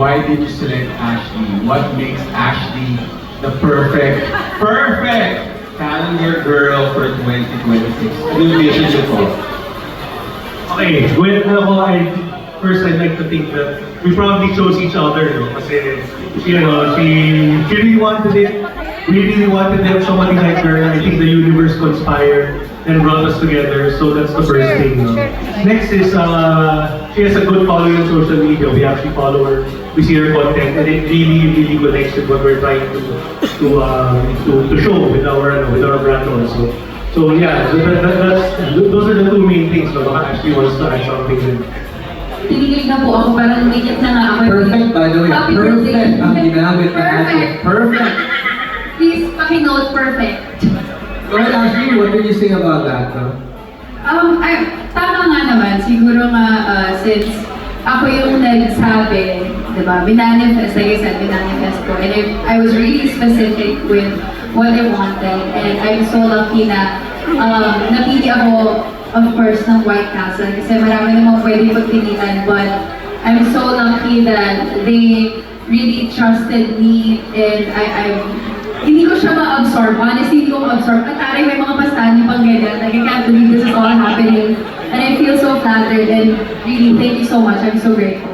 why did you select Ashley? What makes Ashley the perfect calendar girl for 2026? Ano yung vision niyo po? Okay, first I'd like to think that we probably chose each other, no? Kasi, she really wanted it. We really wanted to have somebody like her. I think the universe conspired and brought us together, so that's the first thing. No? Next is, she has a good following on social media. We actually follow her, we see her content, and it really connects with what we're trying to show with our brand also. So yeah, those are the two main things. No? Baka actually wants to add something. Tinigilig na po ako, parang umiyak na nga ako. Perfect, by the way. Happy Perfect birthday. ang ginamit na Perfect. Ashley. Perfect. Please, paki-note perfect. Go ahead, Ashley. What did you say about that? No? Tama nga naman, siguro nga since ako yung nagsabi, di ba, binanifest, like I said, binanifest ko. And I was really specific with what I wanted. And I'm so lucky na napili ako, of course, ng White Castle. Kasi marami namang pwede pagpilian. But I'm so lucky that they really trusted me. And hindi ko siya ma-absorb. Honestly, hindi ko ma-absorb. At taray, may mga pastahan pang ganyan. Like, I can't believe this is all happening. And I feel so flattered and really, thank you so much. I'm so grateful.